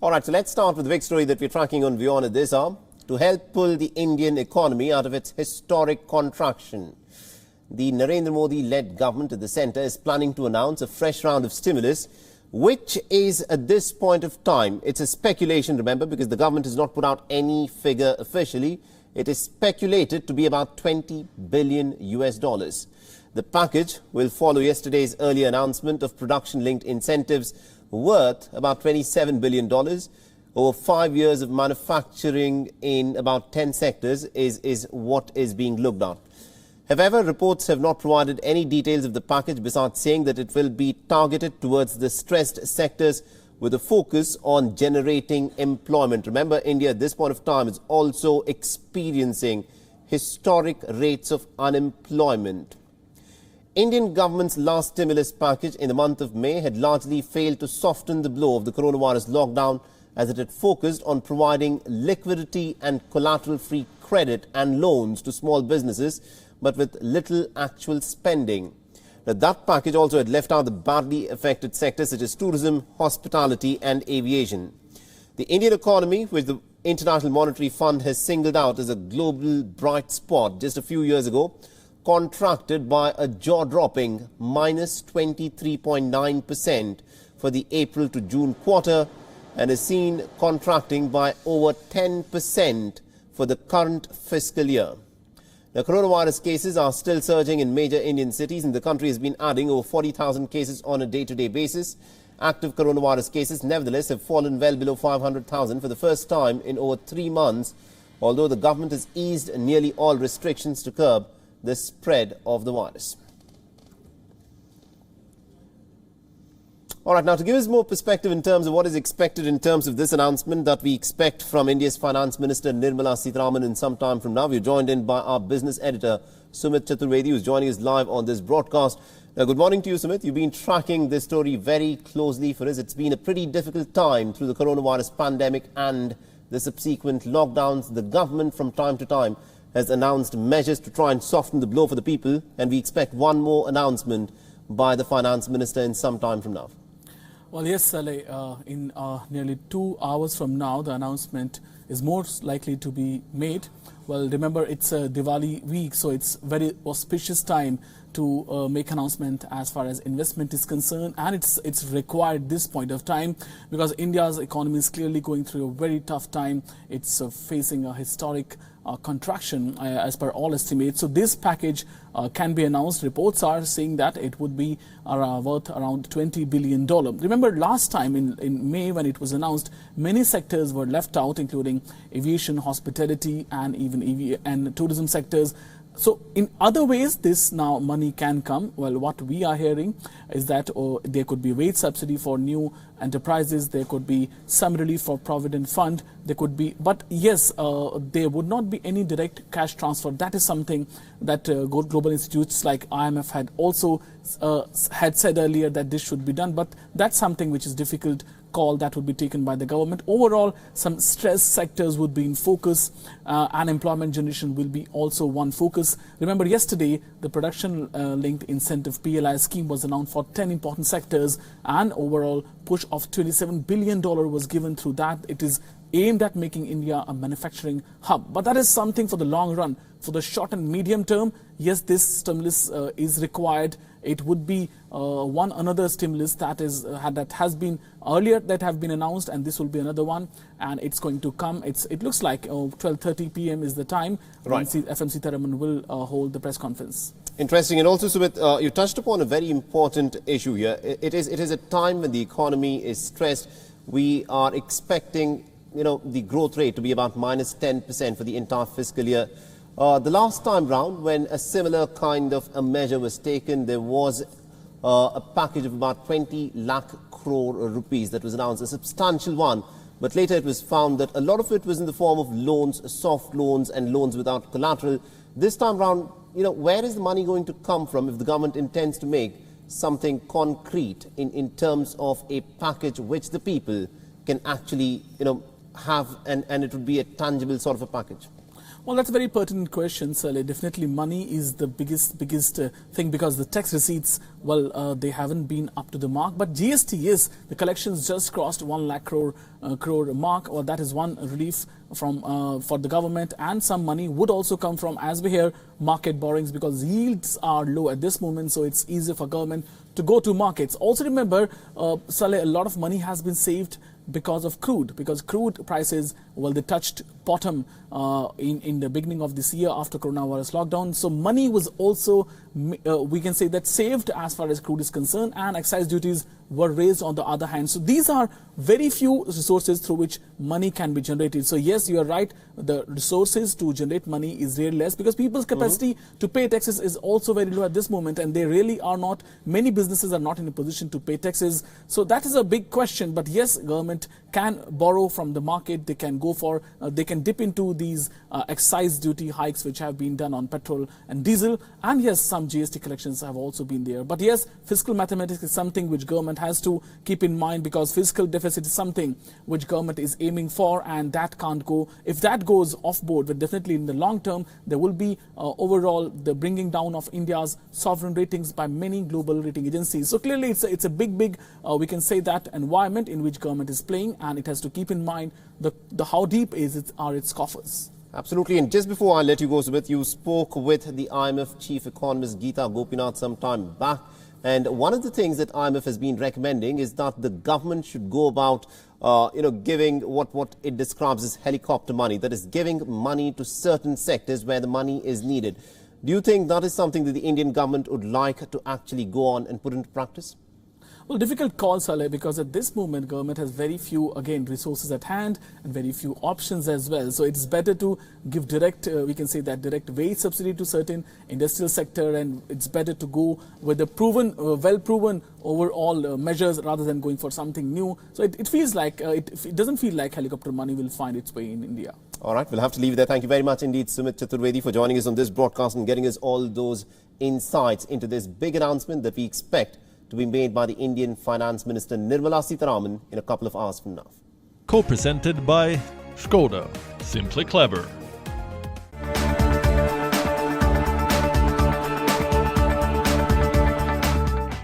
All right, so let's start with the big story that we're tracking on WION at this hour. To help pull the Indian economy out of its historic contraction, the Narendra Modi-led government at the centre is planning to announce a fresh round of stimulus, which is at this point of time, it's a speculation, remember, because the government has not put out any figure officially. It is speculated to be about $20 billion. The package will follow yesterday's earlier announcement of production-linked incentives worth about $27 billion. Over 5 years of manufacturing in about 10 sectors is what is being looked at. However, reports have not provided any details of the package besides saying that it will be targeted towards the stressed sectors with a focus on generating employment. Remember, India at this point of time is also experiencing historic rates of unemployment. Indian government's last stimulus package in the month of May had largely failed to soften the blow of the coronavirus lockdown, as it had focused on providing liquidity and collateral-free credit and loans to small businesses, but with little actual spending. Now, that package also had left out the badly affected sectors such as tourism, hospitality and aviation. The Indian economy, which the International Monetary Fund has singled out as a global bright spot just a few years ago, contracted by a jaw-dropping minus 23.9% for the April to June quarter, and is seen contracting by over 10% for the current fiscal year. The coronavirus cases are still surging in major Indian cities, and the country has been adding over 40,000 cases on a day-to-day basis. Active coronavirus cases, nevertheless, have fallen well below 500,000 for the first time in over 3 months, although the government has eased nearly all restrictions to curb the spread of the virus. All right, now to give us more perspective in terms of what is expected in terms of this announcement that we expect from India's Finance Minister Nirmala Sitharaman in some time from now, we're joined in by our business editor Sumit Chaturvedi, who's joining us live on this broadcast. Now, good morning to you, Sumit. You've been tracking this story very closely for us. It's been a pretty difficult time through the coronavirus pandemic and the subsequent lockdowns. The government from time to time has announced measures to try and soften the blow for the people, and we expect one more announcement by the Finance Minister in some time from now. Well, yes, Saleh, in nearly 2 hours from now, the announcement is most likely to be made. Well, remember, it's a Diwali week, so it's very auspicious time to make announcement as far as investment is concerned, and it's required this point of time because India's economy is clearly going through a very tough time. It's facing a historic contraction as per all estimates. So this package can be announced. Reports are saying that it would be worth around $20 billion. Remember last time in May when it was announced, many sectors were left out, including aviation, hospitality and even tourism sectors. So in other ways, this now money can come. Well, what we are hearing is that there could be wage subsidy for new enterprises. There could be some relief for Provident Fund. There could be, but yes, there would not be any direct cash transfer. That is something that global institutes like IMF had also had said earlier that this should be done. But that's something which is difficult call that would be taken by the government. Overall, some stress sectors would be in focus. Unemployment generation will be also one focus. Remember, yesterday, the production-linked incentive PLI scheme was announced for 10 important sectors, and overall push of $27 billion was given through that. It is aimed at making India a manufacturing hub. But that is something for the long run. For the short and medium term, yes, this stimulus is required. It would be another stimulus that has been earlier that have been announced, and this will be another one, and it's going to come. It looks like 12:30 p.m. is the time when FM Sitharaman will hold the press conference. Interesting, and also, Sumit, you touched upon a very important issue here. It is a time when the economy is stressed. We are expecting, the growth rate to be about minus 10% for the entire fiscal year. The last time round, when a similar kind of a measure was taken, there was a package of about 20 lakh crore rupees that was announced, a substantial one. But later it was found that a lot of it was in the form of loans, soft loans and loans without collateral. This time round, where is the money going to come from if the government intends to make something concrete in terms of a package which the people can actually, have, and it would be a tangible sort of a package? Well, that's a very pertinent question, Saleh. Definitely money is the biggest thing, because the tax receipts, well, they haven't been up to the mark. But GST, yes, the collections just crossed 1 lakh crore mark. Well, that is one relief from for the government, and some money would also come from, as we hear, market borrowings, because yields are low at this moment, so it's easier for government to go to markets. Also remember, Saleh, a lot of money has been saved because of crude, because crude prices, well, they touched bottom in the beginning of this year after coronavirus lockdown. So money was also, we can say that, saved as far as crude is concerned, and excise duties were raised on the other hand. So these are very few resources through which money can be generated. So yes, you are right, the resources to generate money is really less, because people's capacity to pay taxes is also very low at this moment, and they really are not, many businesses are not in a position to pay taxes. So that is a big question. But yes, government can borrow from the market, they can go for, they can dip into these excise duty hikes which have been done on petrol and diesel, and yes, some GST collections have also been there. But yes, fiscal mathematics is something which government has to keep in mind, because fiscal deficit is something which government is aiming for, and that can't go, if that goes off board, but definitely in the long term there will be overall the bringing down of India's sovereign ratings by many global rating agencies. So clearly it's a big we can say that environment in which government is playing, and it has to keep in mind the how deep are its coffers. Absolutely. And just before I let you go, Sumit, you spoke with the IMF chief economist Geeta Gopinath some time back. And one of the things that IMF has been recommending is that the government should go about, giving what it describes as helicopter money, that is giving money to certain sectors where the money is needed. Do you think that is something that the Indian government would like to actually go on and put into practice? Well, difficult call, Saleh, because at this moment government has very few, again, resources at hand and very few options as well. So it's better to give direct, we can say that direct wage subsidy to certain industrial sector, and it's better to go with the proven, well-proven overall measures rather than going for something new. So it feels like, it doesn't feel like helicopter money will find its way in India. All right, we'll have to leave it there. Thank you very much indeed, Sumit Chaturvedi, for joining us on this broadcast and getting us all those insights into this big announcement that we expect to be made by the Indian Finance Minister Nirmala Sitharaman in a couple of hours from now. Co-presented by Skoda. Simply clever.